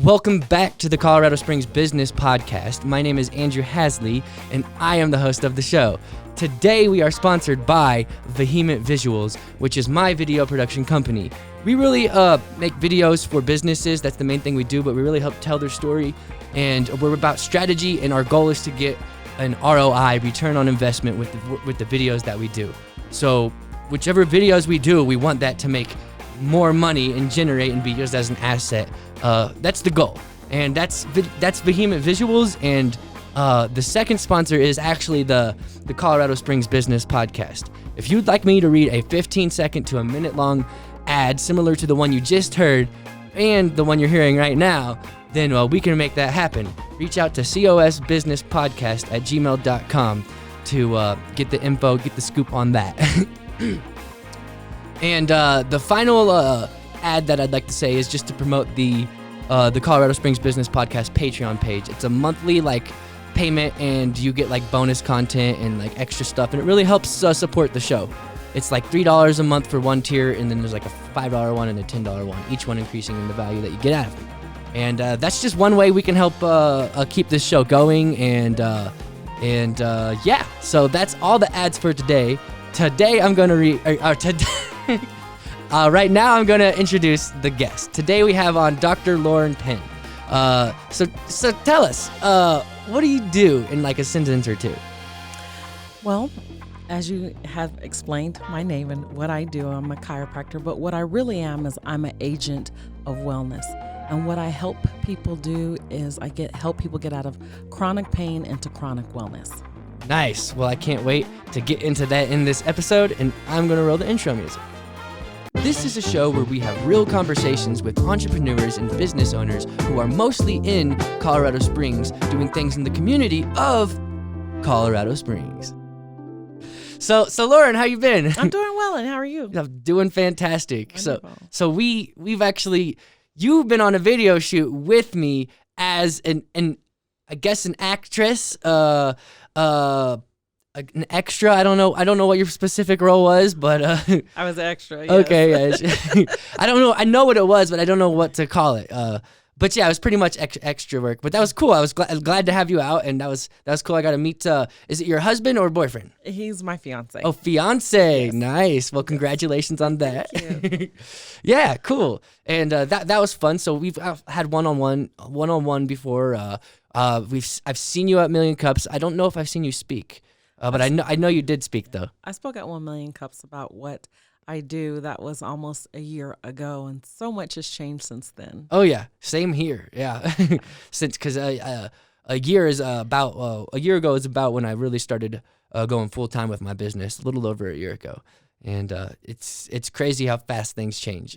Welcome back to the Colorado Springs Business Podcast. My name is Andrew Hasley, and I am the host of the show. Today, we are sponsored by Vehement Visuals, which is my video production company. We really make videos for businesses. That's the main thing we do, but we really help tell their story, and we're about strategy, and our goal is to get an ROI, return on investment, with the videos that we do. So whichever videos we do, we want that to make more money and generate and be used as an asset. That's the goal, and that's Vehement Visuals. And the second sponsor is actually the Colorado Springs Business Podcast. If you'd like me to read a 15-second to a minute-long ad similar to the one you just heard and the one you're hearing right now, then we can make that happen. Reach out to COS Business Podcast at gmail.com to get the info, get the scoop on that. And the final ad that I'd like to say is just to promote the Colorado Springs Business Podcast Patreon page. It's a monthly payment, and you get bonus content and extra stuff, and it really helps support the show. It's $3 a month for one tier, and then there's a $5 one and a $10 one, each one increasing in the value that you get out of it. And that's just one way we can help keep this show going. And yeah, so that's all the ads for today. Today I'm going to right now I'm going to introduce the guest. Today we have on Dr. Lauren Penn. So tell us, what do you do in a sentence or two? Well, as you have explained my name and what I do, I'm a chiropractor, but what I really am is I'm an agent of wellness. And what I help people do is help people get out of chronic pain into chronic wellness. Nice. Well, I can't wait to get into that in this episode, and I'm going to roll the intro music. This is a show where we have real conversations with entrepreneurs and business owners who are mostly in Colorado Springs, doing things in the community of Colorado Springs. So Lauren, how you been? I'm doing well, and how are you? I'm doing fantastic. Wonderful. So we've actually, you've been on a video shoot with me as an actress, an extra. I don't know what your specific role was, but I was extra. Yes. Okay, yeah. I don't know. I know what it was, but I don't know what to call it. But yeah, it was pretty much extra work. But that was cool. I was glad to have you out, and that was cool. I got to meet. Is it your husband or boyfriend? He's my fiance. Oh, fiance. Yes. Nice. Well, congratulations on that. Thank you. Yeah, cool. And that was fun. So we've had one-on-one before. I've seen you at Million Cups. I don't know if I've seen you speak. But I know you did speak, though. I spoke at 1 Million Cups about what I do. That was almost a year ago, and so much has changed since then. Oh yeah, same here. Yeah, because a year ago is about when I really started going full time with my business. A little over a year ago, and it's crazy how fast things change.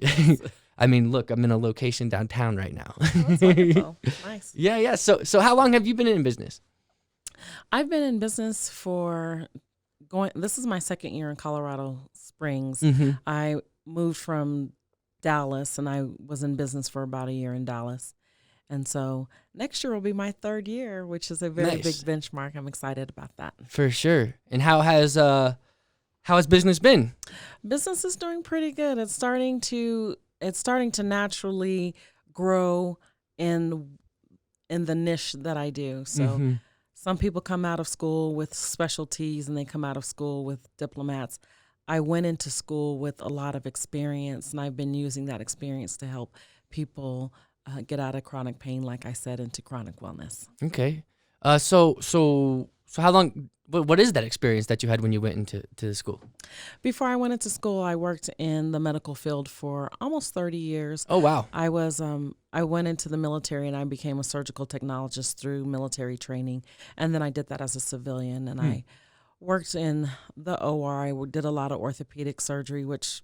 I mean, look, I'm in a location downtown right now. Oh, that's wonderful. Nice. Yeah. So how long have you been in business? I've been in business this is my second year in Colorado Springs. Mm-hmm. I moved from Dallas, and I was in business for about a year in Dallas. And so next year will be my third year, which is a very big benchmark. I'm excited about that. For sure. And how has business been? Business is doing pretty good. It's starting to naturally grow in the niche that I do. So Mm-hmm. Some people come out of school with specialties, and they come out of school with diplomats. I went into school with a lot of experience, and I've been using that experience to help people get out of chronic pain, like I said, into chronic wellness. Okay. So how long? What is that experience that you had when you went into the school? Before I went into school, I worked in the medical field for almost 30 years. Oh wow. I went into the military, and I became a surgical technologist through military training, and then I did that as a civilian, and I worked in the OR. I did a lot of orthopedic surgery, which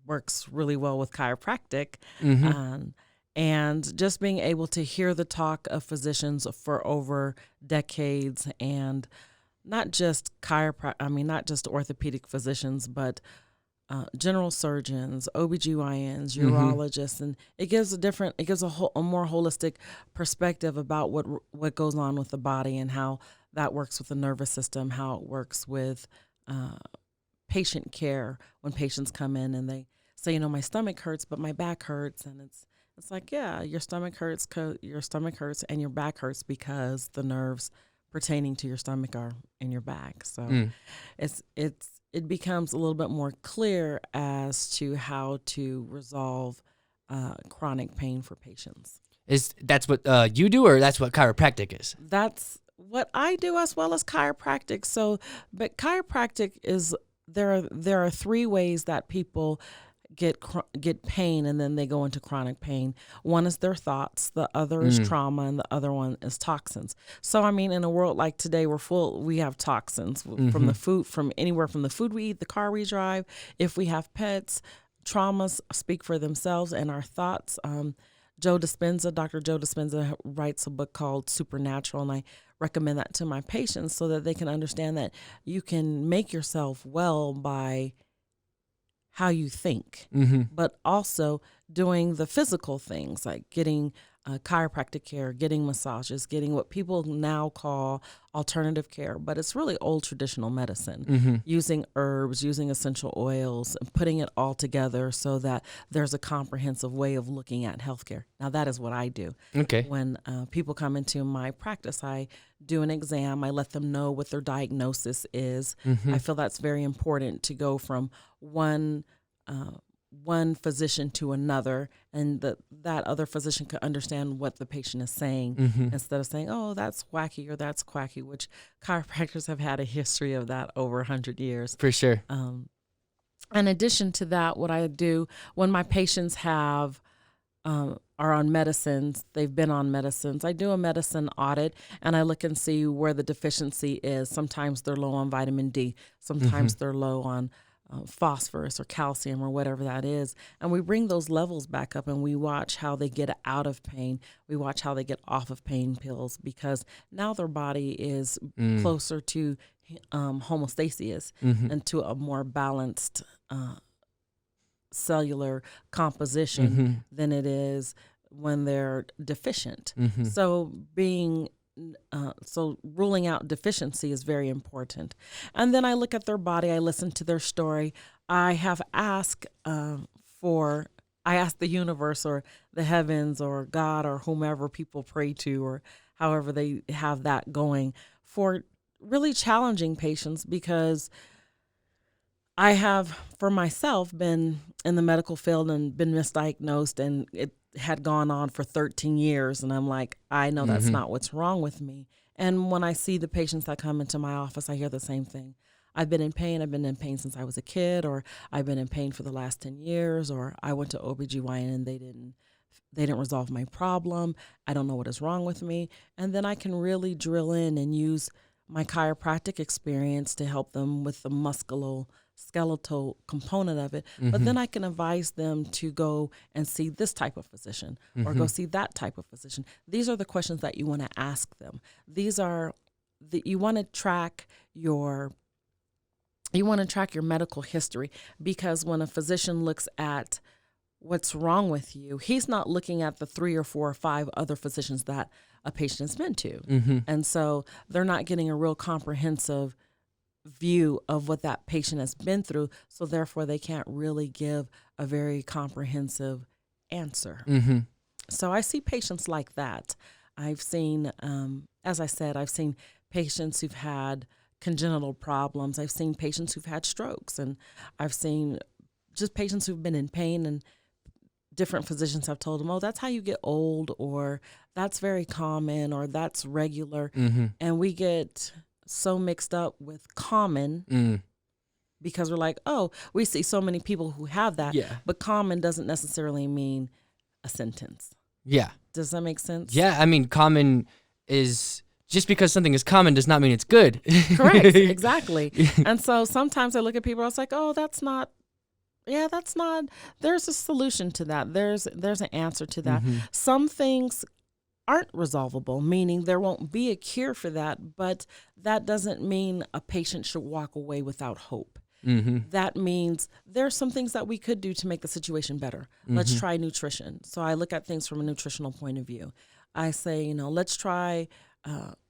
works really well with chiropractic. Mm-hmm. And just being able to hear the talk of physicians for over decades, and not just not just orthopedic physicians, but general surgeons, OBGYNs, urologists, and it gives a more holistic perspective about what goes on with the body and how that works with the nervous system, how it works with patient care when patients come in and they say, my stomach hurts, but my back hurts, and It's like, yeah, your stomach hurts, and your back hurts because the nerves pertaining to your stomach are in your back. So it becomes a little bit more clear as to how to resolve chronic pain for patients. That's what you do, or that's what chiropractic is? That's what I do, as well as chiropractic. So, but chiropractic is there are three ways that people get pain, and then they go into chronic pain. One is their thoughts, the other is trauma, and the other one is toxins. So I mean, in a world like today, we have toxins from the food, from anywhere from the food we eat, the car we drive, if we have pets. Traumas speak for themselves, and our thoughts. Dr. Joe Dispenza writes a book called Supernatural, and I recommend that to my patients so that they can understand that you can make yourself well by how you think, but also doing the physical things like getting chiropractic care, getting massages, getting what people now call alternative care, but it's really old traditional medicine, using herbs, using essential oils, and putting it all together so that there's a comprehensive way of looking at healthcare. Now, that is what I do. Okay. When people come into my practice, I do an exam. I let them know what their diagnosis is. I feel that's very important to go from one physician to another, and that other physician could understand what the patient is saying instead of saying, oh, that's wacky or that's quacky, which chiropractors have had a history of that over 100 years. For sure. In addition to that, what I do when my patients are on medicines, they've been on medicines, I do a medicine audit, and I look and see where the deficiency is. Sometimes they're low on vitamin D. Sometimes they're low on phosphorus or calcium or whatever that is. And we bring those levels back up, and we watch how they get out of pain. We watch how they get off of pain pills, because now their body is closer to homeostasis and to a more balanced cellular composition than it is when they're deficient. So ruling out deficiency is very important. And then I look at their body, I listen to their story. I have asked the universe or the heavens or God or whomever people pray to, or however they have that going, for really challenging patients, because I have, for myself, been in the medical field and been misdiagnosed, and it had gone on for 13 years. And I'm like, I know that's not what's wrong with me. And when I see the patients that come into my office, I hear the same thing. I've been in pain. I've been in pain since I was a kid, or I've been in pain for the last 10 years, or I went to OBGYN and they didn't resolve my problem. I don't know what is wrong with me. And then I can really drill in and use my chiropractic experience to help them with the musculoskeletal component of it. But then I can advise them to go and see this type of physician or go see that type of physician. These are the questions that you want to ask them. These are you want to track your medical history, because when a physician looks at what's wrong with you, he's not looking at the 3 or 4 or 5 other physicians that a patient has been to. And so they're not getting a real comprehensive view of what that patient has been through. So therefore they can't really give a very comprehensive answer. So I see patients like that. I've seen, as I said, I've seen patients who've had congenital problems. I've seen patients who've had strokes, and I've seen just patients who've been in pain, and different physicians have told them, oh, that's how you get old, or that's very common, or that's regular. And we get so mixed up with common because we're like, oh, we see so many people who have that, but common doesn't necessarily mean a sentence. Yeah. Does that make sense? Yeah. I mean, common is, just because something is common does not mean it's good. Correct. Exactly. And so sometimes I look at people, I was like, oh, that's not, there's a solution to that. There's an answer to that. Some things aren't resolvable, meaning there won't be a cure for that, but that doesn't mean a patient should walk away without hope. That means there's some things that we could do to make the situation better. Let's try nutrition. So I look at things from a nutritional point of view. I say, let's try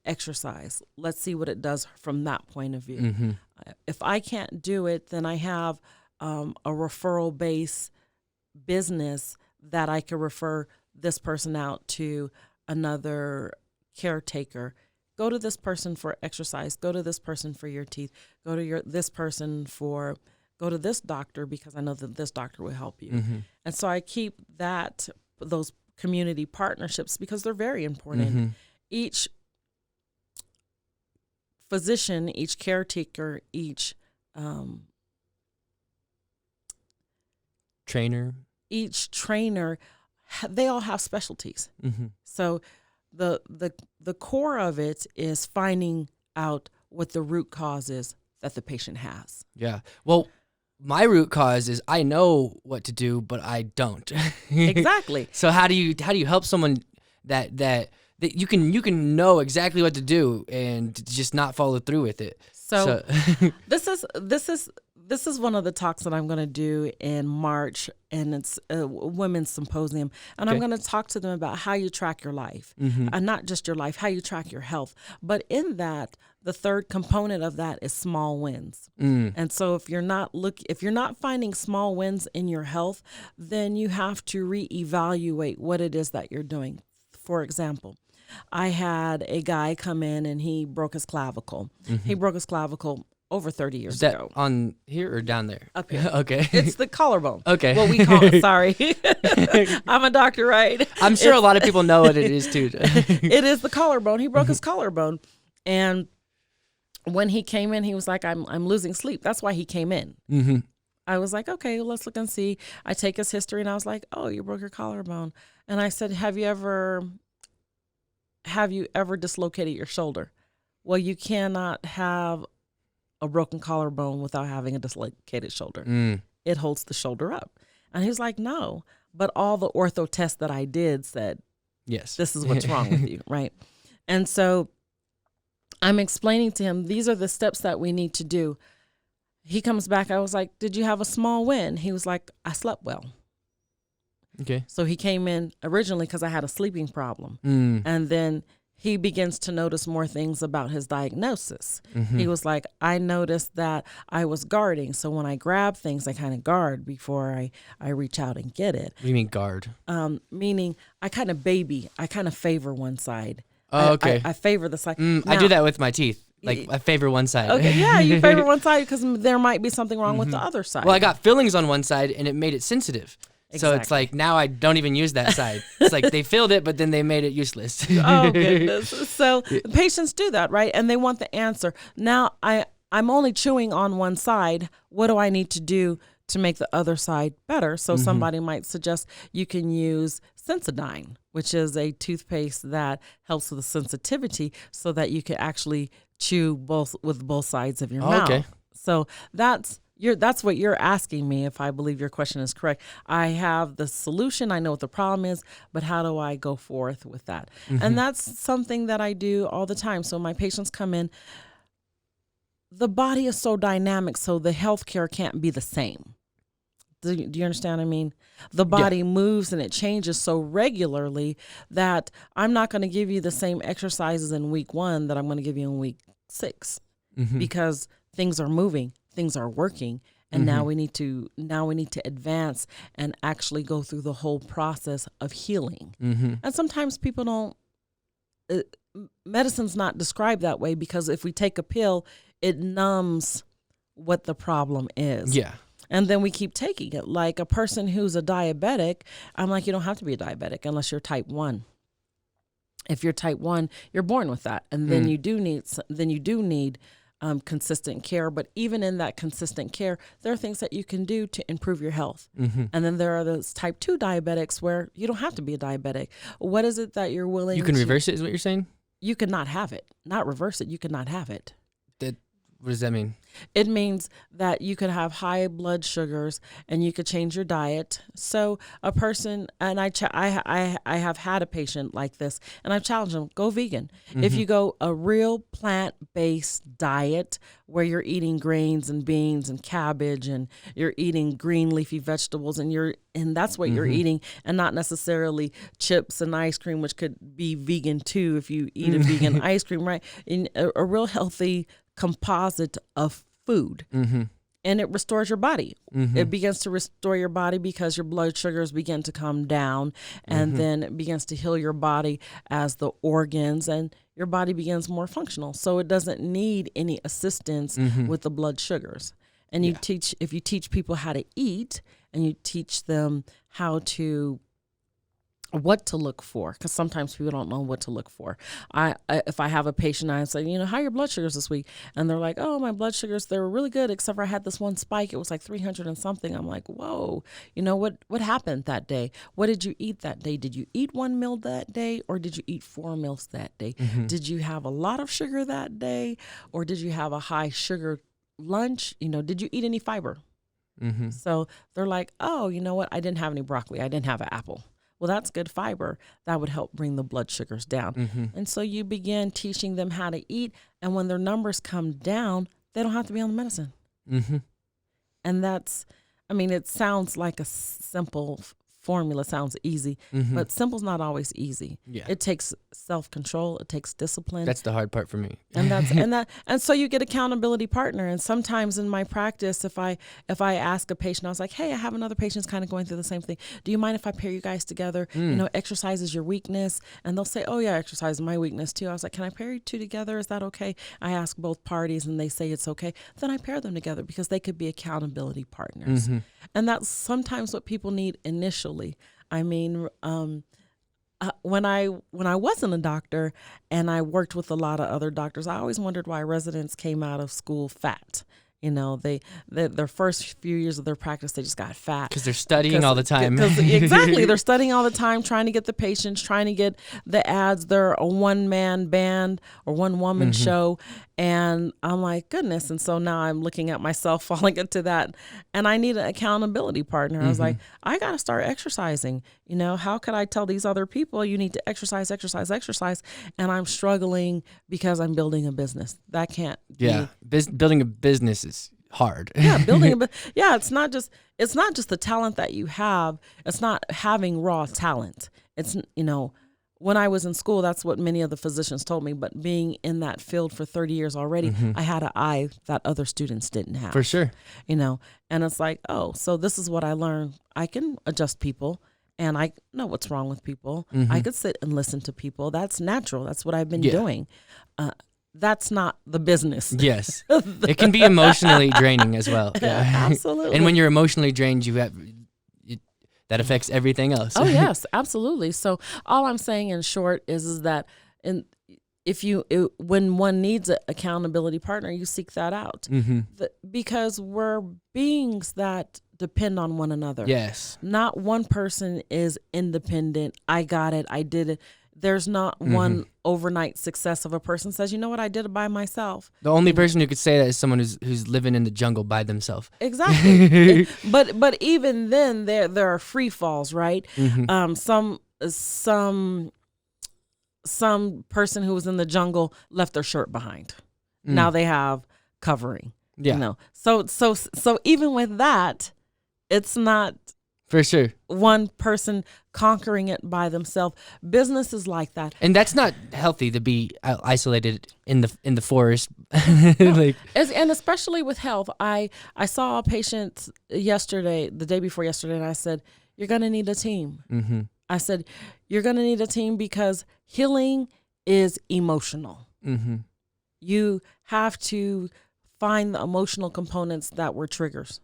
exercise. Let's see what it does from that point of view. If I can't do it, then I have a referral-based business that I could refer this person out to another caretaker. Go to this person for exercise. Go to this person for your teeth. Go to go to this doctor because I know that this doctor will help you. Mm-hmm. And so I keep those community partnerships because they're very important. Mm-hmm. Each physician, each caretaker, each trainer, they all have specialties. mm-hmm. So the core of it is finding out what the root cause is that the patient has. Yeah. Well, my root cause is I know what to do, but I don't. Exactly. So how do you help someone that you can know exactly what to do and just not follow through with it? So this is one of the talks that I'm going to do in March, and it's a women's symposium. And I'm going to talk to them about how you track your life, mm-hmm. and not just your life, how you track your health. But in that, the third component of that is small wins. And so if you're not finding small wins in your health, then you have to reevaluate what it is that you're doing. For example, I had a guy come in and he broke his clavicle. Mm-hmm. He broke his clavicle over 30 years Is that ago. on here or down there? Up here. Okay. It's the collarbone. Okay. Well, we call it, sorry. I'm a doctor, right? I'm sure a lot of people know what it is too. It is the collarbone. He broke his collarbone. And when he came in, he was like, I'm losing sleep. That's why he came in. Mm-hmm. I was like, okay, let's look and see. I take his history and I was like, oh, you broke your collarbone. And I said, have you ever dislocated your shoulder? Well, you cannot have a broken collarbone without having a dislocated shoulder. It holds the shoulder up. And he was like, no, but all the ortho tests that I did said, yes, this is what's wrong with you, right? And so I'm explaining to him, these are the steps that we need to do. He comes back. I was like, did you have a small win? He was like, I slept well. Okay. So he came in originally because I had a sleeping problem. And then he begins to notice more things about his diagnosis. Mm-hmm. He was like, I noticed that I was guarding. So when I grab things, I kind of guard before I reach out and get it. What do you mean guard? Meaning I kind of favor one side. Oh, okay. I favor the side. Now, I do that with my teeth. Like I favor one side. Okay, yeah, you favor one side because there might be something wrong with the other side. Well, I got fillings on one side and it made it sensitive. So it's like now I don't even use that side. It's like they filled it, but then they made it useless. Oh, goodness. So patients do that, right? And they want the answer. Now I'm only chewing on one side. What do I need to do to make the other side better? So somebody might suggest you can use Sensodyne, which is a toothpaste that helps with the sensitivity so that you can actually chew with both sides of your mouth. Okay. So that's what you're asking me, if I believe your question is correct. I have the solution. I know what the problem is, but how do I go forth with that? And that's something that I do all the time. So my patients come in. The body is so dynamic, so the healthcare can't be the same. Do you understand what I mean? The body moves and it changes so regularly that I'm not going to give you the same exercises in week 1 that I'm going to give you in week 6 because things are moving. Things are working, and now we need to advance and actually go through the whole process of healing. And sometimes people don't. Medicine's not described that way because if we take a pill, it numbs what the problem is. Yeah. And then we keep taking it. Like a person who's a diabetic, I'm like, you don't have to be a diabetic unless you're type 1. If you're type 1, you're born with that, and then you do need consistent care. But even in that consistent care, there are things that you can do to improve your health. And then there are those type 2 diabetics where you don't have to be a diabetic. What is it that you're willing to... You can reverse it is what you're saying? You cannot have it. Not reverse it. You cannot have it. What does that mean? It means that you could have high blood sugars and you could change your diet. So a person, and I have had a patient like this, and I've challenged them, go vegan. If you go a real plant-based diet where you're eating grains and beans and cabbage and you're eating green leafy vegetables and that's what you're eating, and not necessarily chips and ice cream, which could be vegan too if you eat a vegan ice cream, right? In a real healthy composite of food, and it restores your body. It begins to restore your body because your blood sugars begin to come down, and then it begins to heal your body as the organs, and your body begins more functional. So it doesn't need any assistance with the blood sugars. And if you teach people how to eat, and you teach them what to look for, because sometimes people don't know what to look for. If I have a patient, I say, how are your blood sugars this week? And they're like, oh, my blood sugars, they were really good, except for I had this one spike. It was like 300 and something. I'm like, whoa, what happened that day? What did you eat that day? Did you eat one meal that day, or did you eat 4 meals that day? Did you have a lot of sugar that day, or did you have a high sugar lunch? Did you eat any fiber? So they're like, oh, you know what? I didn't have any broccoli. I didn't have an apple. Well, that's good fiber. That would help bring the blood sugars down. And so you begin teaching them how to eat. And when their numbers come down, they don't have to be on the medicine. And it sounds like a simple formula, sounds easy, but simple's not always easy. It takes self-control. It takes discipline. That's the hard part for me. And so you get accountability partner. And sometimes in my practice, if I ask a patient, I was like, hey, I have another patient kind of going through the same thing. Do you mind if I pair you guys together? Exercise is your weakness. And they'll say, oh yeah, exercise is my weakness too. I was like, can I pair you two together? Is that okay? I ask both parties and they say it's okay. Then I pair them together because they could be accountability partners. And that's sometimes what people need initially. When I wasn't a doctor and I worked with a lot of other doctors, I always wondered why residents came out of school fat. Their first few years of their practice, they just got fat. Because they're studying all the time. Exactly. They're studying all the time, trying to get the patients, trying to get the ads. They're a one-man band or one-woman show. And I'm like, goodness. And so now I'm looking at myself falling into that. And I need an accountability partner. I was like, I got to start exercising. How could I tell these other people you need to exercise? And I'm struggling because I'm building a business. That can't be. Building a business is hard. It's not just the talent that you have. It's not having raw talent. It's, when I was in school, that's what many of the physicians told me. But being in that field for 30 years already, I had an eye that other students didn't have. For sure. And it's like, oh, so this is what I learned. I can adjust people and I know what's wrong with people. I could sit and listen to people. That's natural. That's what I've been doing. That's not the business. Yes. It can be emotionally draining as well. Absolutely. And when you're emotionally drained, that affects everything else. Oh, yes, absolutely. So all I'm saying in short is that when one needs an accountability partner, you seek that out. Because we're beings that depend on one another. Yes. Not one person is independent. I got it. I did it. There's not one overnight success of a person says, you know what, I did it by myself. The only person who could say that is someone who's living in the jungle by themselves. Exactly. But even then there are free falls, right? Some person who was in the jungle left their shirt behind. Now they have covering. So even with that, it's not for sure one person conquering it by themselves. Business is like that, and that's not healthy to be isolated in the forest. And especially with health, I saw a patient the day before yesterday, and I said, "You're going to need a team." I said, "You're going to need a team because healing is emotional. You have to find the emotional components that were triggers."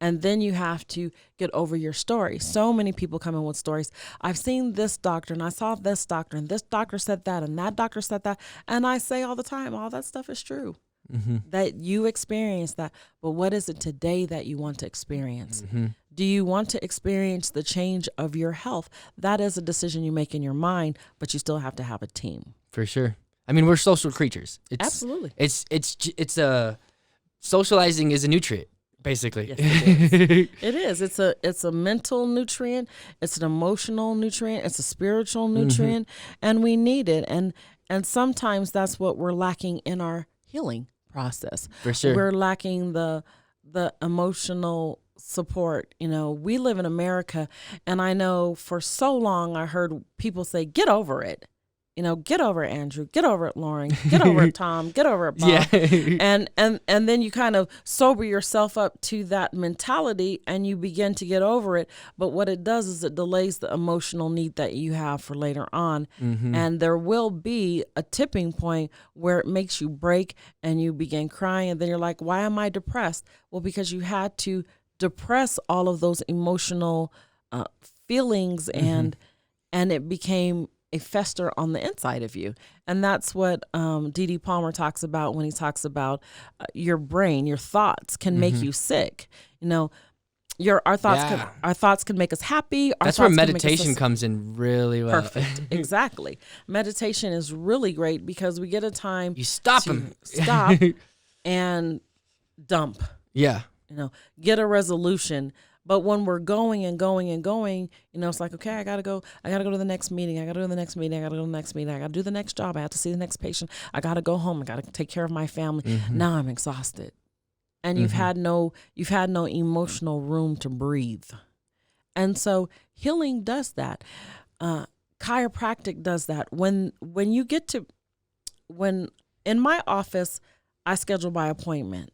And then you have to get over your story. So many people come in with stories. I've seen this doctor and I saw this doctor and this doctor said that and that doctor said that. And I say all the time, all that stuff is true. That you experience that. But what is it today that you want to experience? Do you want to experience the change of your health? That is a decision you make in your mind, but you still have to have a team. For sure. I mean, we're social creatures. Absolutely. Socializing is a nutrient. Basically. Yes, it is. It is. It's a mental nutrient. It's an emotional nutrient. It's a spiritual nutrient, and we need it. And sometimes that's what we're lacking in our healing process. For sure, we're lacking the emotional support. We live in America, and I know for so long I heard people say, "Get over it." get over it, Andrew, get over it, Lauren, get over it, Tom, get over it, Bob. Yeah. And then you kind of sober yourself up to that mentality and you begin to get over it. But what it does is it delays the emotional need that you have for later on. And there will be a tipping point where it makes you break and you begin crying. And then you're like, why am I depressed? Well, because you had to depress all of those emotional feelings and it became a fester on the inside of you. And that's what D.D. Palmer talks about when he talks about your brain, your thoughts can make you sick. Our thoughts can make us happy. That's where meditation comes in really well. Perfect. Exactly. Meditation is really great because we get a time you stop and dump. Yeah. Get a resolution. But when we're going and going and going, it's like, okay, I got to go to the next meeting. I got to go to the next meeting. I got to go to the next meeting. I got to do the next job. I have to see the next patient. I got to go home. I got to take care of my family. Now I'm exhausted. And you've had no emotional room to breathe. And so healing does that. Chiropractic does that. When in my office, I schedule by appointment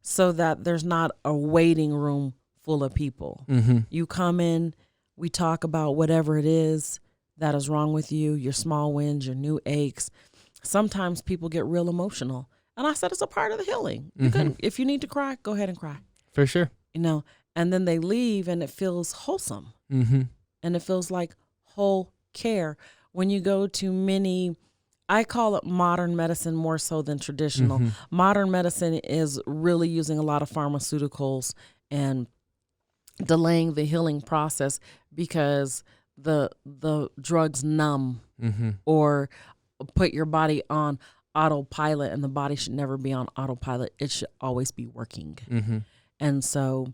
so that there's not a waiting room full of people. You come in, we talk about whatever it is that is wrong with you, your small wins, your new aches. Sometimes people get real emotional. And I said, it's a part of the healing. If you need to cry, go ahead and cry. For sure. And then they leave and it feels wholesome. And it feels like whole care. When you go to many, I call it modern medicine more so than traditional. Modern medicine is really using a lot of pharmaceuticals and delaying the healing process because the drugs numb or put your body on autopilot, and the body should never be on autopilot. It should always be working. And so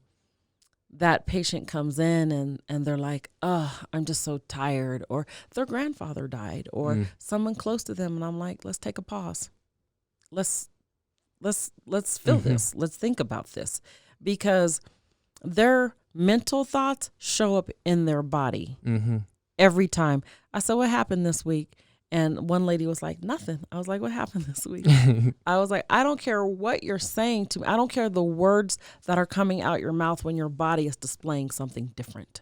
that patient comes in and they're like, oh, I'm just so tired, or their grandfather died, or someone close to them, and I'm like, let's take a pause. Let's feel this. Let's think about this, because their mental thoughts show up in their body every time. I said, what happened this week? And one lady was like, nothing. I was like, what happened this week? I was like, I don't care what you're saying to me. I don't care the words that are coming out your mouth when your body is displaying something different.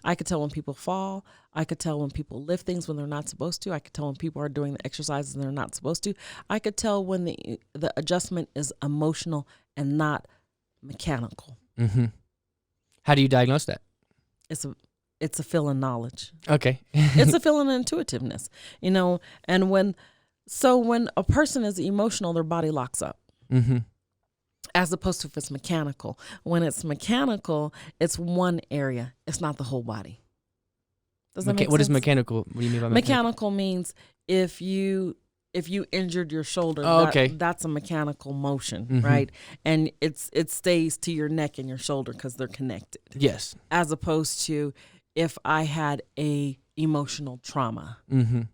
I could tell when people fall. I could tell when people lift things when they're not supposed to. I could tell when people are doing the exercises and they're not supposed to. I could tell when the adjustment is emotional and not mechanical. How do you diagnose that? It's a feeling knowledge. Okay. It's a feeling intuitiveness, and when a person is emotional, their body locks up. As opposed to if it's mechanical. When it's mechanical, it's one area. It's not the whole body. Does that make sense? What is mechanical? What do you mean by mechanical? Mechanical means if you injured your shoulder, that's a mechanical motion, right? And it stays to your neck and your shoulder because they're connected. Yes. As opposed to if I had a emotional trauma,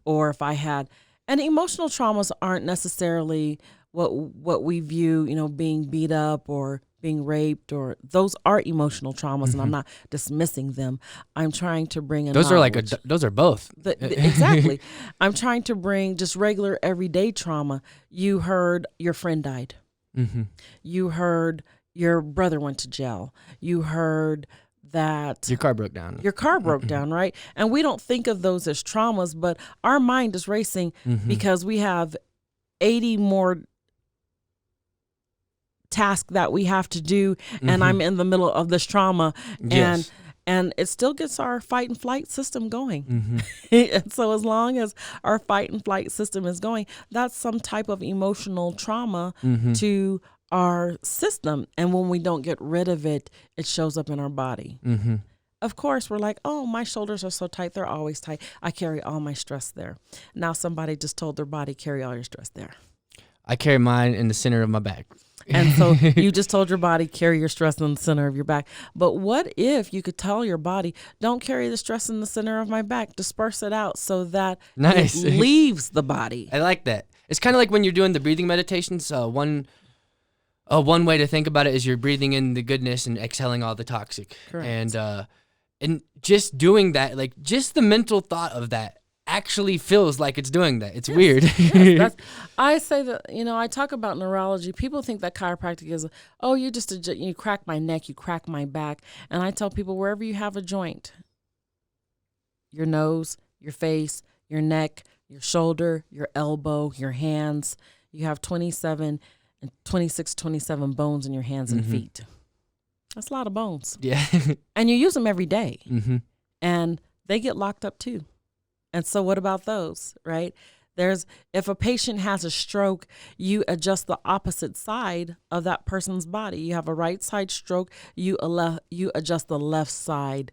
or if I had, and emotional traumas aren't necessarily what we view, being beat up or being raped, or those are emotional traumas, and I'm not dismissing them. I'm trying to bring in those are both. Exactly. I'm trying to bring just regular everyday trauma. You heard your friend died. You heard your brother went to jail. You heard that your car broke down. Right? And we don't think of those as traumas, but our mind is racing because we have 80 more tasks that we have to do, and I'm in the middle of this trauma, and it still gets our fight and flight system going. And so as long as our fight and flight system is going, that's some type of emotional trauma to our system. And when we don't get rid of it, it shows up in our body. Of course, we're like, oh, my shoulders are so tight. They're always tight. I carry all my stress there. Now somebody just told their body, carry all your stress there. I carry mine in the center of my back. And so you just told your body, carry your stress in the center of your back. But what if you could tell your body, don't carry the stress in the center of my back, disperse it out so that it leaves the body. I like that. It's kind of like when you're doing the breathing meditations. One way to think about it is you're breathing in the goodness and exhaling all the toxic. Correct. And just doing that, like just the mental thought of that actually feels like it's doing that. It's weird. I say that, I talk about neurology. People think that chiropractic is, you crack my neck, you crack my back. And I tell people, wherever you have a joint, your nose, your face, your neck, your shoulder, your elbow, your hands, you have 27 bones in your hands and feet. That's a lot of bones. Yeah. And you use them every day. And they get locked up too. And so what about those, right? If a patient has a stroke, you adjust the opposite side of that person's body. You have a right side stroke, you adjust the left side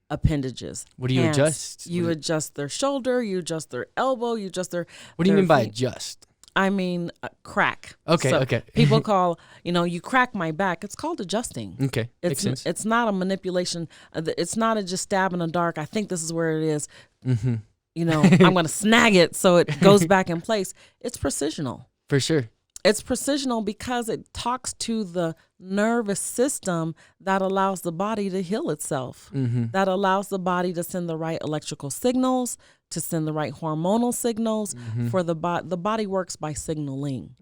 appendages. What do you adjust? You adjust their shoulder, you adjust their elbow, you adjust their What do you mean by feet. adjust? I mean, crack. Okay, so okay. People call, you crack my back. It's called adjusting. Okay, makes sense. It's not a manipulation. It's not a just stab in the dark. I think this is where it is. I'm going to snag it so it goes back in place. It's precisional. For sure. It's precisional because it talks to the nervous system that allows the body to heal itself, that allows the body to send the right electrical signals, to send the right hormonal signals for the body works by signaling.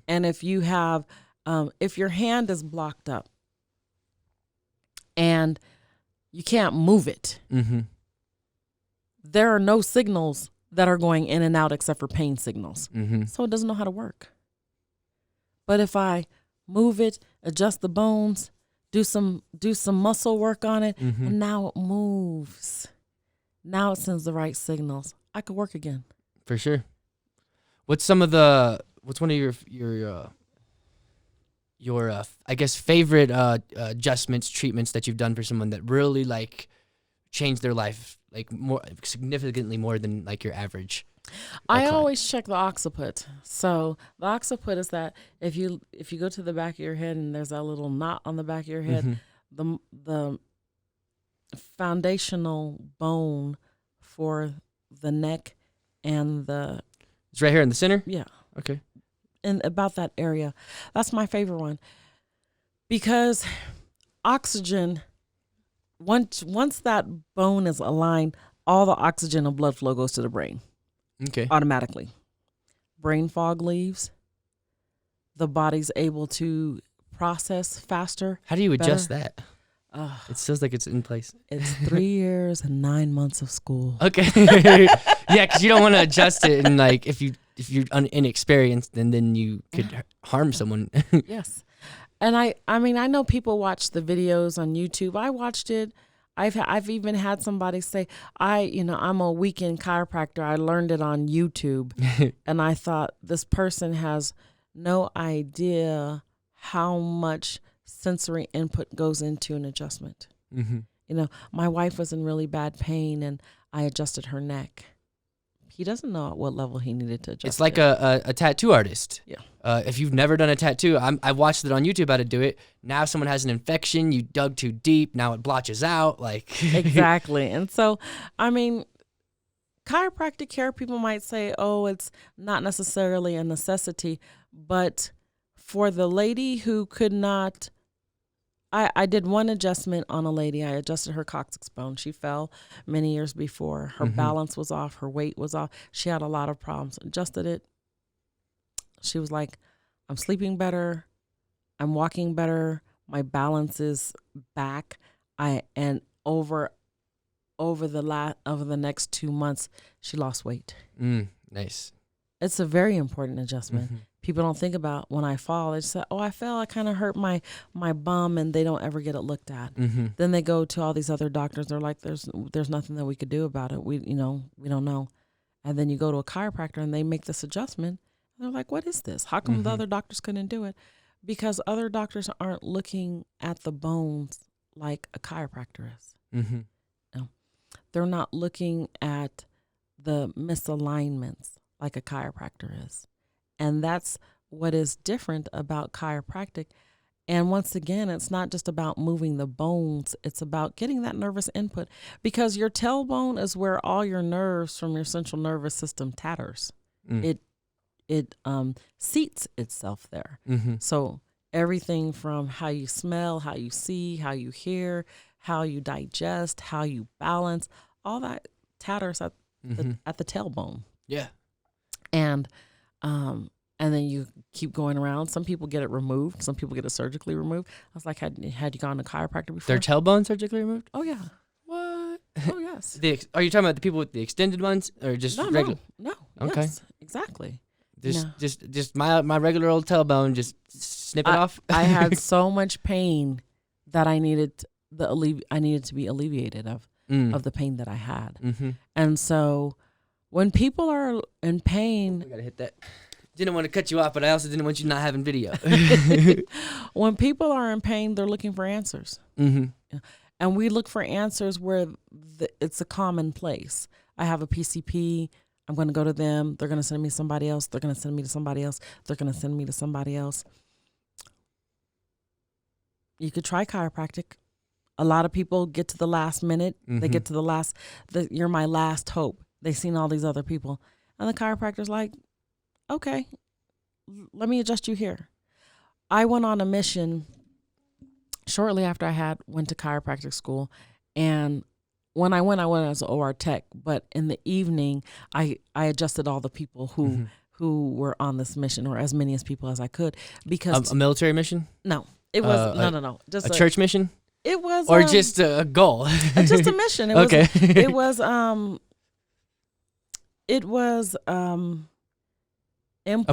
And if you have, if your hand is blocked up and you can't move it, there are no signals that are going in and out except for pain signals. So it doesn't know how to work. But if I move it, adjust the bones, do some muscle work on it, and now it moves. Now it sends the right signals. I could work again. For sure. What's one of your I guess favorite adjustments, treatments that you've done for someone that really like changed their life, like more significantly more than like your average? I always check the occiput. So the occiput is that if you go to the back of your head and there's that little knot on the back of your head, the foundational bone for the neck and it's right here in the center? Yeah. Okay. And about that area. That's my favorite one. Because oxygen, once that bone is aligned, all the oxygen and blood flow goes to the brain. Okay. Automatically. Brain fog leaves. The body's able to process faster. How do you adjust that? Uh, It feels like it's in place. It's 3 years and 9 months of school. Okay. Yeah, because you don't want to adjust it, and like if you're inexperienced, then you could harm someone. Yes. And I mean, I know people watch the videos on YouTube. I watched it. I've even had somebody say, I'm a weekend chiropractor. I learned it on YouTube. And I thought, this person has no idea how much sensory input goes into an adjustment. My wife was in really bad pain and I adjusted her neck. He doesn't know at what level he needed to adjust. It's like a tattoo artist. Yeah. If you've never done a tattoo, I watched it on YouTube how to do it. Now someone has an infection, you dug too deep, now it blotches out. Like Exactly. And so, I mean, chiropractic care, people might say, oh, it's not necessarily a necessity. But for the lady who could not, I did one adjustment on a lady. I adjusted her coccyx bone. She fell many years before. Her balance was off. Her weight was off. She had a lot of problems. Adjusted it. She was like, I'm sleeping better. I'm walking better. My balance is back. And over the next 2 months, she lost weight. Nice. It's a very important adjustment. People don't think about when I fall. They just say, oh, I fell. I kind of hurt my bum, and they don't ever get it looked at. Then they go to all these other doctors. They're like, there's nothing that we could do about it. We don't know. And then you go to a chiropractor, and they make this adjustment. And they're like, what is this? How come the other doctors couldn't do it? Because other doctors aren't looking at the bones like a chiropractor is. No. They're not looking at the misalignments like a chiropractor is. And that's what is different about chiropractic. And once again, it's not just about moving the bones. It's about getting that nervous input, because your tailbone is where all your nerves from your central nervous system tatters. It seats itself there. So everything from how you smell, how you see, how you hear, how you digest, how you balance, all that tatters at the tailbone. Yeah. And then you keep going around. Some people get it removed. Some people get it surgically removed. I was like, had you gone to chiropractor before? Their tailbone surgically removed? Oh, yeah. What? Oh, yes. Are you talking about the people with the extended ones or just regular? No. Okay. Yes, exactly. Just my regular old tailbone, just snip it off. I had so much pain that I needed to be alleviated of the pain that I had. Mm-hmm. And so when people are in pain, I gotta hit that. Didn't want to cut you off, but I also didn't want you not having video. when people are in pain, they're looking for answers. Mm-hmm. And we look for answers where it's a common place. I have a PCP. I'm going to go to them. They're going to send me somebody else. They're going to send me to somebody else. They're going to send me to somebody else. You could try chiropractic. A lot of people get to the last minute. Mm-hmm. They get to you're my last hope. They've seen all these other people. And the chiropractor's like, okay, let me adjust you here. I went on a mission shortly after I went to chiropractic school. And when I went as an OR tech. But in the evening, I adjusted all the people who were on this mission, or as many as people as I could. Because a military mission? No. It was, no. Just a church mission? It was. Or just a goal? Just a mission. Okay. It was a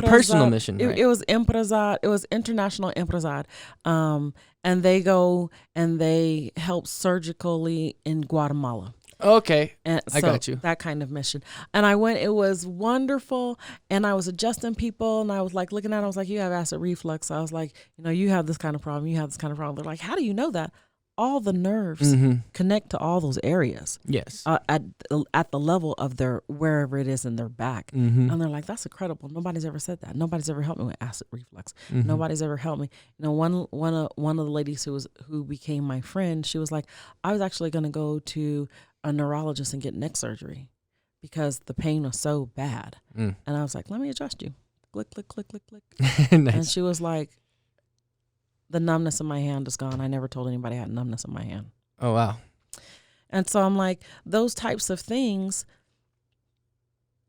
personal mission, right? It was Empresad. It was International Empresad. And they go and they help surgically in Guatemala. Okay. And I got you. That kind of mission. And I went, it was wonderful. And I was adjusting people and I was like looking at it, I was like, you have acid reflux. I was like, you have this kind of problem. You have this kind of problem. They're like, how do you know that? All the nerves connect to all those areas. Yes. At the level of wherever it is in their back. Mm-hmm. And they're like, that's incredible. Nobody's ever said that. Nobody's ever helped me with acid reflux. Mm-hmm. Nobody's ever helped me. One of the ladies who became my friend, she was like, I was actually going to go to a neurologist and get neck surgery because the pain was so bad. And I was like, let me adjust you. Click, click, click, click, click. Nice. And she was like, the numbness in my hand is gone. I never told anybody I had numbness in my hand. Oh, wow. And so I'm like, those types of things,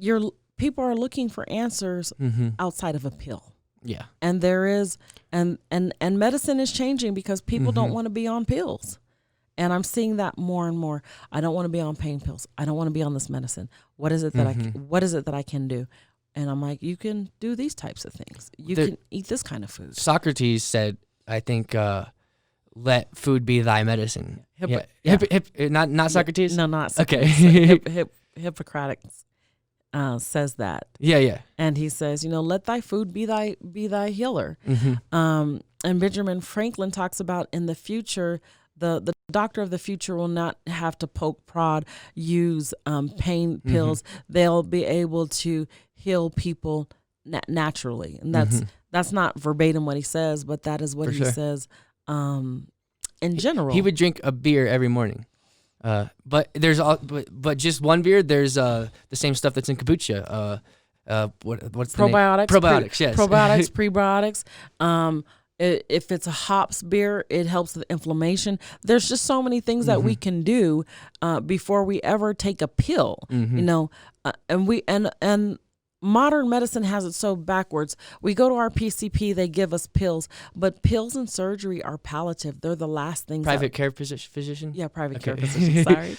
people are looking for answers outside of a pill. Yeah. And there is, and medicine is changing because people don't want to be on pills. And I'm seeing that more and more. I don't want to be on pain pills. I don't want to be on this medicine. What is it that I can do? And I'm like, you can do these types of things. You can eat this kind of food. Socrates said, I think, let food be thy medicine. Not Socrates? No, not Socrates. Okay. Hippocratic says that. Yeah. And he says, let thy food be thy healer. And Benjamin Franklin talks about in the future, the doctor of the future will not have to poke, prod, use pain pills. They'll be able to heal people naturally. And that's not verbatim what he says, but that is what he says in general. He would drink a beer every morning. But there's but just one beer, there's the same stuff that's in kombucha. What's the probiotics? Name? Probiotics, yes. Probiotics, prebiotics. If it's a hops beer, it helps with inflammation. There's just so many things that we can do before we ever take a pill, and modern medicine has it so backwards. We go to our PCP, they give us pills, but pills and surgery are palliative. They're the last things. Private care physician? Yeah, private care physician. Sorry.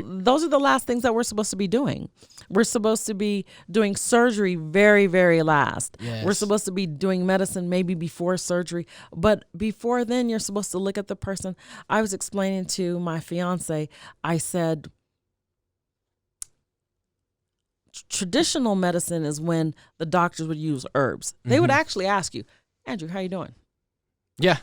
Those are the last things that we're supposed to be doing. We're supposed to be doing surgery very, very last. Yes. We're supposed to be doing medicine maybe before surgery. But before then, you're supposed to look at the person. I was explaining to my fiance, I said, traditional medicine is when the doctors would use herbs. They would actually ask you, Andrew, how you doing? Yeah.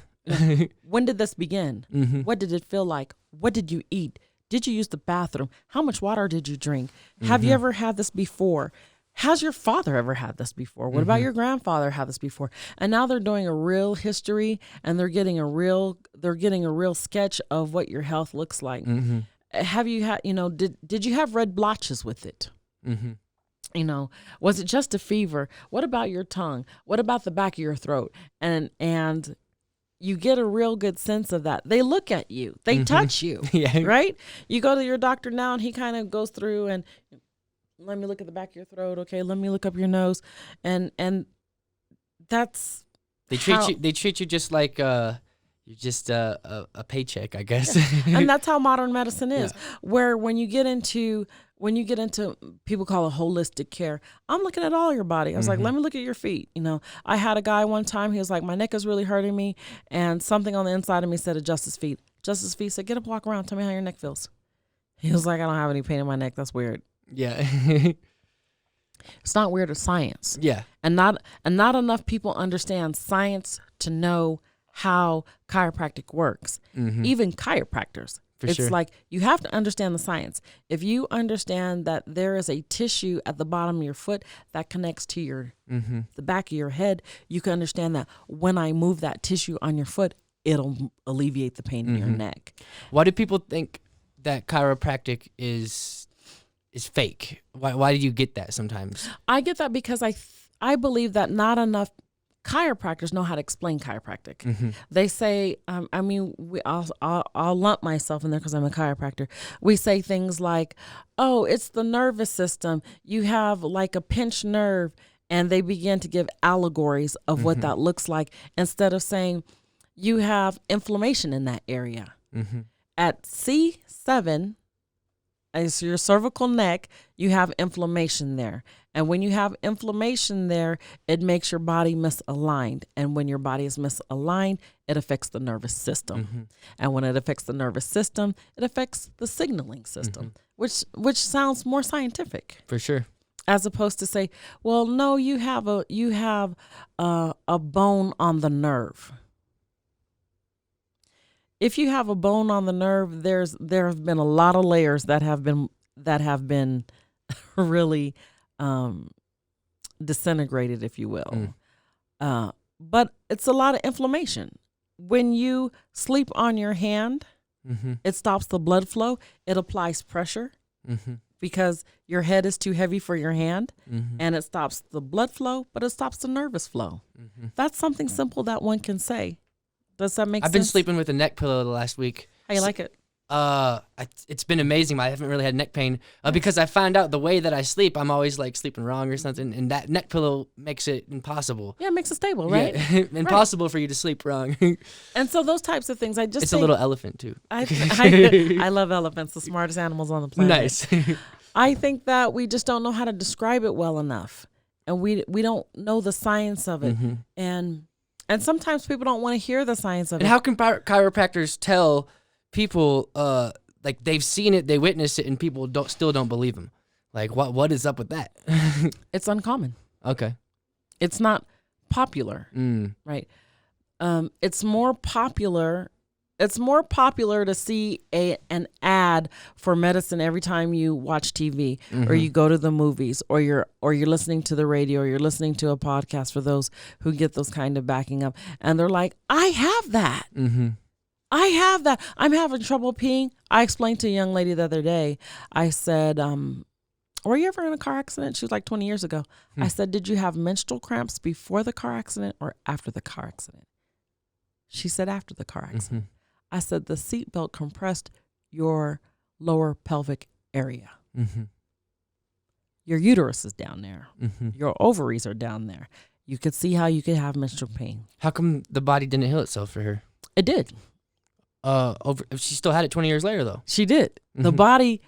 When did this begin? What did it feel like? What did you eat? Did you use the bathroom? How much water did you drink? Have you ever had this before? Has your father ever had this before? What about your grandfather had this before? And now they're doing a real history and they're getting a real sketch of what your health looks like. Have you had, did you have red blotches with it? Was it just a fever? What about your tongue? What about the back of your throat? And you get a real good sense of that. They look at you. They touch you. Yeah. Right? You go to your doctor now and he kind of goes through and let me look at the back of your throat. Okay, let me look up your nose. And that's They treat you just like you're just a paycheck, I guess. Yeah. And that's how modern medicine is. Yeah. Where when you get into people call it holistic care, I'm looking at all your body. I was like, let me look at your feet. I had a guy one time, he was like, my neck is really hurting me, and something on the inside of me said adjust his feet. Adjust his feet, said, get up, walk around, tell me how your neck feels. He was like, I don't have any pain in my neck. That's weird. Yeah. It's not weird, it's science. Yeah. And not enough people understand science to know how chiropractic works. Even chiropractors. For sure. Like you have to understand the science. If you understand that there is a tissue at the bottom of your foot that connects to the back of your head, you can understand that when I move that tissue on your foot, it'll alleviate the pain in your neck. Why do people think that chiropractic is fake? Why do you get that sometimes? I get that because I believe that not enough chiropractors know how to explain chiropractic. They say, I'll lump myself in there because I'm a chiropractor. We say things like, oh, it's the nervous system. You have like a pinched nerve, and they begin to give allegories of what that looks like instead of saying you have inflammation in that area. At C7, as your cervical neck, you have inflammation there. And when you have inflammation there, it makes your body misaligned. And when your body is misaligned, it affects the nervous system. And when it affects the nervous system, it affects the signaling system, which sounds more scientific. For sure. As opposed to say, well, no, you have a bone on the nerve. If you have a bone on the nerve, there have been a lot of layers that have been really disintegrated, if you will. But it's a lot of inflammation. When you sleep on your hand, it stops the blood flow. It applies pressure because your head is too heavy for your hand, and it stops the blood flow, but it stops the nervous flow. That's something simple that one can say. Does that make sense? I've been sleeping with a neck pillow the last week. How you like it? It's been amazing. I haven't really had neck pain because I found out the way that I sleep, I'm always like sleeping wrong or something, and that neck pillow makes it impossible. Yeah, it makes it stable, right? Yeah. Impossible for you to sleep wrong. And so those types of things, it's a little elephant too. I love elephants, the smartest animals on the planet. Nice. I think that we just don't know how to describe it well enough, and we don't know the science of it, and sometimes people don't want to hear the science of it. And how can chiropractors tell people like they've seen it, they witnessed it, and people still don't believe them? Like what is up with that? It's uncommon. Okay. It's not popular, right? It's more popular. It's more popular to see an ad for medicine every time you watch TV or you go to the movies or you're listening to the radio or you're listening to a podcast, for those who get those kind of backing up. And they're like, I have that. I have that. I'm having trouble peeing. I explained to a young lady the other day, I said, were you ever in a car accident? She was like 20 years ago. I said, did you have menstrual cramps before the car accident or after the car accident? She said after the car accident. I said, the seatbelt compressed your lower pelvic area. Your uterus is down there. Your ovaries are down there. You could see how you could have menstrual pain. How come the body didn't heal itself for her? It did. She still had it 20 years later, though. She did. The body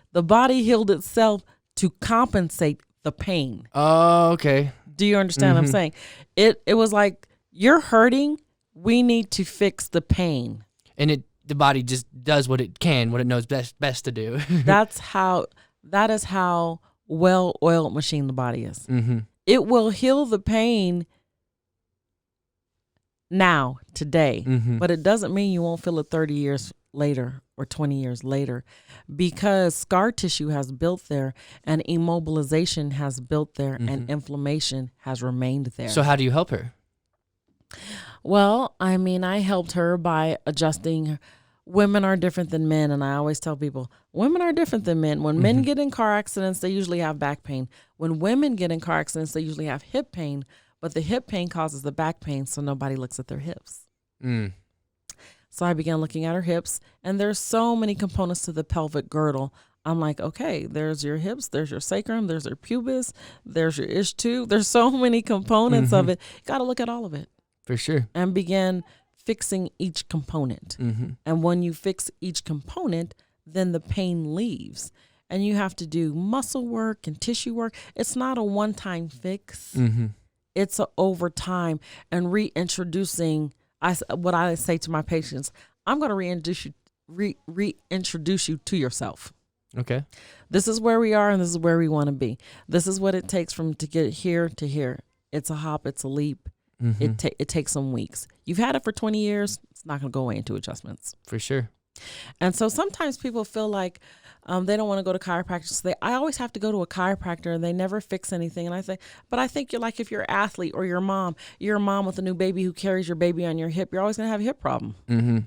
healed itself to compensate the pain. Oh, okay. Do you understand what I'm saying? It was like, you're hurting. We need to fix the pain. And the body just does what it can, what it knows best to do. That is how well-oiled machine the body is. It will heal the pain now, today, but it doesn't mean you won't feel it 30 years later or 20 years later, because scar tissue has built there and immobilization has built there and inflammation has remained there. So how do you help her? Well, I helped her by adjusting. Women are different than men, and I always tell people, women are different than men. When men get in car accidents, they usually have back pain. When women get in car accidents, they usually have hip pain, but the hip pain causes the back pain, so nobody looks at their hips. So I began looking at her hips, and there's so many components to the pelvic girdle. I'm like, okay, there's your hips, there's your sacrum, there's your pubis, there's your ischium. There's so many components of it. You got to look at all of it. For sure. And begin fixing each component. And when you fix each component, then the pain leaves. And you have to do muscle work and tissue work. It's not a one-time fix. It's over time and reintroducing. What I say to my patients, I'm going to reintroduce you to yourself. Okay. This is where we are and this is where we want to be. This is what it takes to get here to here. It's a hop. It's a leap. It takes some weeks. You've had it for 20 years. It's not going to go away into adjustments. For sure. And so sometimes people feel like they don't want to go to chiropractors. I always have to go to a chiropractor and they never fix anything. And I say, but I think you're like, if you're an athlete or you're a mom with a new baby who carries your baby on your hip, you're always going to have a hip problem.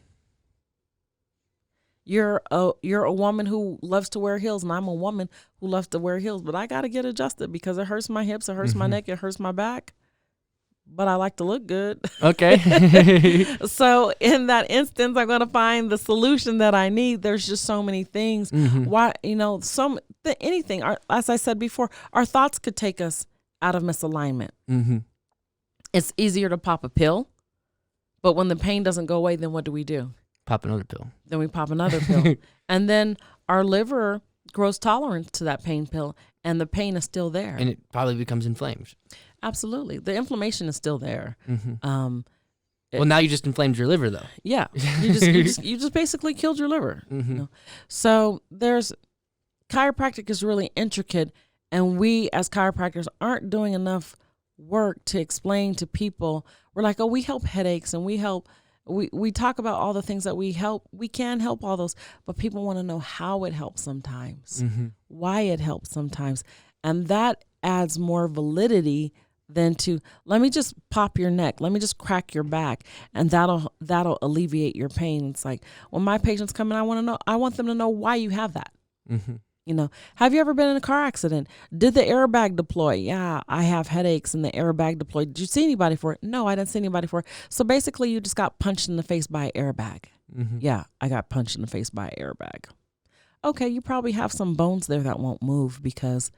You're a woman who loves to wear heels, and I'm a woman who loves to wear heels, but I got to get adjusted because it hurts my hips, it hurts my neck, it hurts my back. But I like to look good. Okay. So in that instance, I'm going to find the solution that I need. There's just so many things. Why, anything. As I said before, our thoughts could take us out of misalignment. It's easier to pop a pill, but when the pain doesn't go away, then what do? Pop another pill. Then we pop another pill. And then our liver grows tolerant to that pain pill, and the pain is still there. And it probably becomes inflamed. Absolutely. The inflammation is still there. Well, now you just inflamed your liver, though. Yeah. You just basically killed your liver. So chiropractic is really intricate, and we as chiropractors aren't doing enough work to explain to people. We're like, oh, we help headaches, and we talk about all the things that we help. We can help all those, but people want to know how it helps sometimes, why it helps sometimes. And that adds more validity than to, let me just pop your neck, let me just crack your back, and that'll alleviate your pain. It's like, when my patients come in, I want them to know why you have that. Have you ever been in a car accident? Did the airbag deploy? Yeah, I have headaches and the airbag deployed. Did you see anybody for it? No, I didn't see anybody for it. So basically you just got punched in the face by an airbag. Yeah, I got punched in the face by an airbag. Okay, you probably have some bones there that won't move because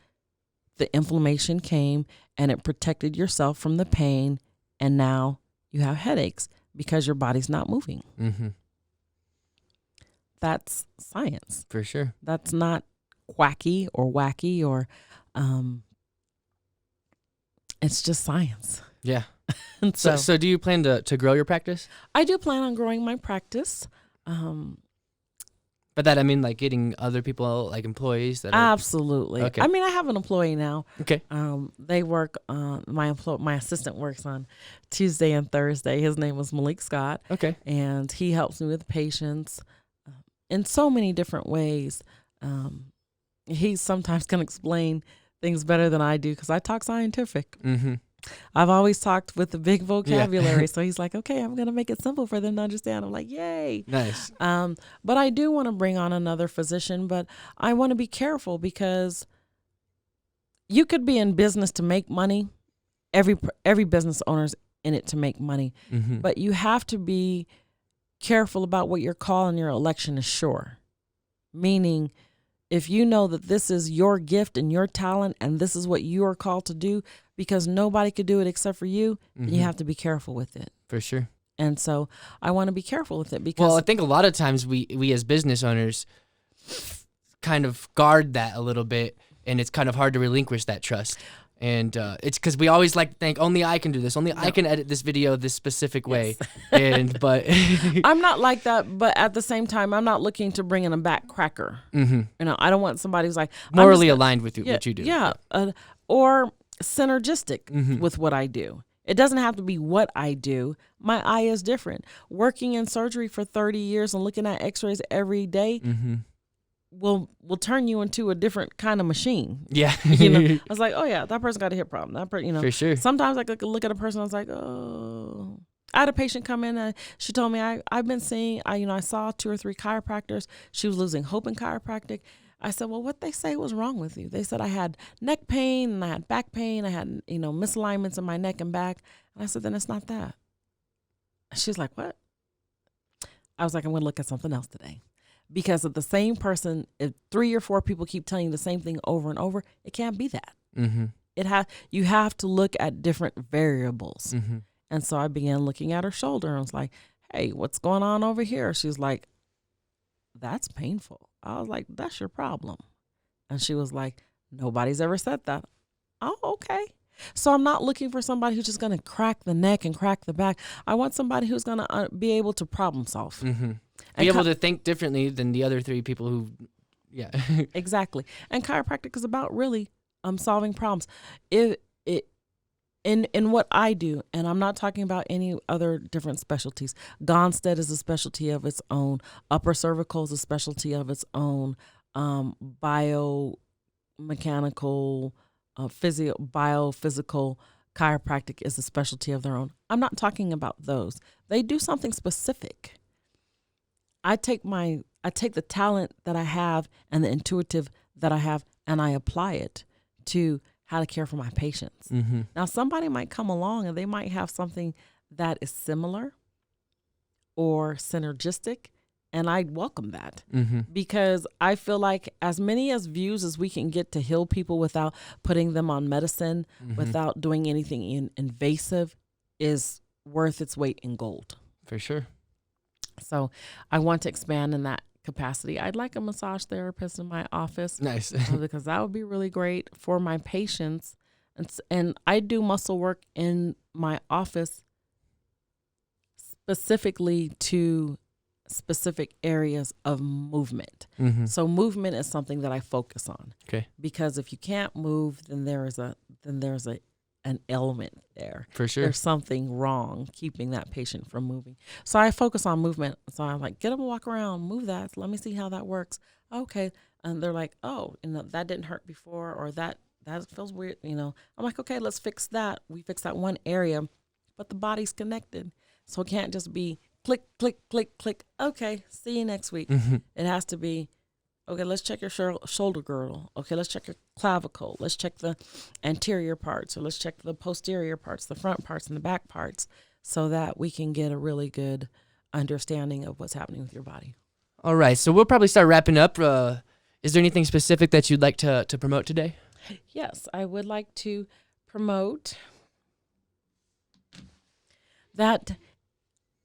the inflammation came and it protected yourself from the pain, and now you have headaches because your body's not moving. That's science. For sure. That's not quacky or wacky or it's just science. Yeah. So do you plan to grow your practice? I do plan on growing my practice. But that, I mean, like getting other people, like employees that are... Absolutely. Okay. I mean, I have an employee now. Okay. They work my assistant works on Tuesday and Thursday. His name was Malik Scott. Okay. And he helps me with patients in so many different ways. He sometimes can explain things better than I do because I talk scientific. I've always talked with the big vocabulary. Yeah. So he's like, okay, I'm going to make it simple for them to understand. I'm like, yay. Nice. But I do want to bring on another physician, but I want to be careful because you could be in business to make money. Every business owner's in it to make money, but you have to be careful about what your call and your election is sure. Meaning, if you know that this is your gift and your talent and this is what you are called to do, because nobody could do it except for you, then you have to be careful with it. For sure. And so I want to be careful with it because... Well, I think a lot of times we as business owners kind of guard that a little bit, and it's kind of hard to relinquish that trust. And it's because we always like to think, only I can do this. Only I can edit this video this specific way. But I'm not like that. But at the same time, I'm not looking to bring in a back cracker. You know, I don't want somebody who's like morally aligned with what you do. Yeah, or synergistic with what I do. It doesn't have to be what I do. My eye is different. Working in surgery for 30 years and looking at X-rays every day. Will turn you into a different kind of machine. Yeah. You know, I was like, oh yeah, that person got a hip problem. That person, you know. For sure. Sometimes I could look at a person, I was like, oh. I had a patient come in and she told me I've been seeing, I saw 2 or 3 chiropractors. She was losing hope in chiropractic. I said, well, what they say was wrong with you? They said I had neck pain and I had back pain. I had, misalignments in my neck and back. And I said, then it's not that. She was like, what? I was like, I'm going to look at something else today. Because if the same person, if 3 or 4 people keep telling you the same thing over and over, it can't be that. Mm-hmm. You have to look at different variables. Mm-hmm. And so I began looking at her shoulder and was like, hey, what's going on over here? She's like, that's painful. I was like, that's your problem. And she was like, nobody's ever said that. Oh, okay. So I'm not looking for somebody who's just going to crack the neck and crack the back. I want somebody who's going to be able to problem solve. Mm-hmm. Be able to think differently than the other 3 people who, yeah. Exactly. And chiropractic is about really solving problems. In what I do, and I'm not talking about any other different specialties. Gonstead is a specialty of its own. Upper cervical is a specialty of its own. Biomechanical, biophysical chiropractic is a specialty of their own. I'm not talking about those. They do something specific. I take the talent that I have and the intuitive that I have, and I apply it to how to care for my patients. Mm-hmm. Now, somebody might come along and they might have something that is similar or synergistic, and I welcome that because I feel like as many as views as we can get to heal people without putting them on medicine, without doing anything invasive, is worth its weight in gold. For sure. So I want to expand in that capacity. I'd like a massage therapist in my office. Nice. Because that would be really great for my patients. And I do muscle work in my office specifically to specific areas of movement. Mm-hmm. So movement is something that I focus on. Okay. Because if you can't move, then there's an element there. For sure. There's something wrong keeping that patient from moving. So I focus on movement. So I'm like, get them to walk around, move that. Let me see how that works. Okay. And they're like, oh, that didn't hurt before, or that feels weird. I'm like, okay, let's fix that. We fix that one area, but the body's connected. So it can't just be click, click, click, click. Okay, see you next week. Mm-hmm. It has to be, okay, let's check your shoulder girdle. Okay, let's check your clavicle. Let's check the anterior parts, or let's check the posterior parts, the front parts and the back parts, so that we can get a really good understanding of what's happening with your body. All right, so we'll probably start wrapping up. Is there anything specific that you'd like to promote today? Yes, I would like to promote that.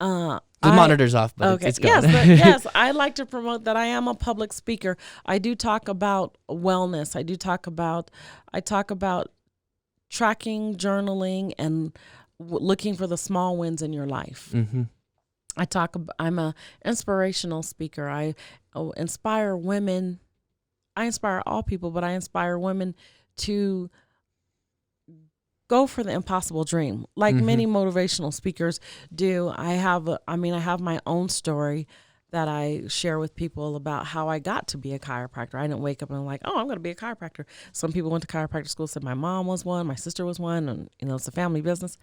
The monitor's off, but okay. it's gone. Yes, I like to promote that I am a public speaker. I do talk about wellness. I talk about tracking, journaling, and looking for the small wins in your life. Mm-hmm. I'm a inspirational speaker. I inspire women. I inspire all people, but I inspire women to go for the impossible dream, like many motivational speakers do. I have my own story that I share with people about how I got to be a chiropractor. I didn't wake up and like, oh, I'm going to be a chiropractor. Some people went to chiropractic school, said my mom was one, my sister was one, and it's a family business,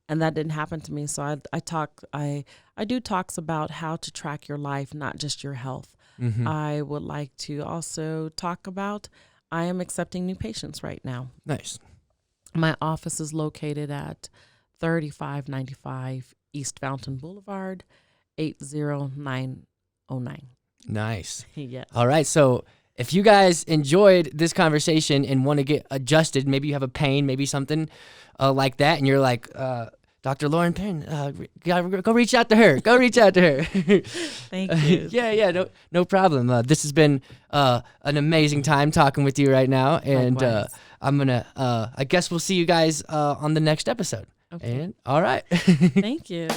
and that didn't happen to me. So I do talks about how to track your life, not just your health. Mm-hmm. I would like to also talk about I am accepting new patients right now. Nice. My office is located at 3595 East Fountain Boulevard, 80909. Nice. Yes. All right. So if you guys enjoyed this conversation and want to get adjusted, maybe you have a pain, maybe something like that, and you're like, Dr. Lauren Penn, go reach out to her. Go reach out to her. Thank you. Yeah. No problem. This has been an amazing time talking with you right now. And I'm going to, I guess we'll see you guys on the next episode. Okay. And all right. Thank you.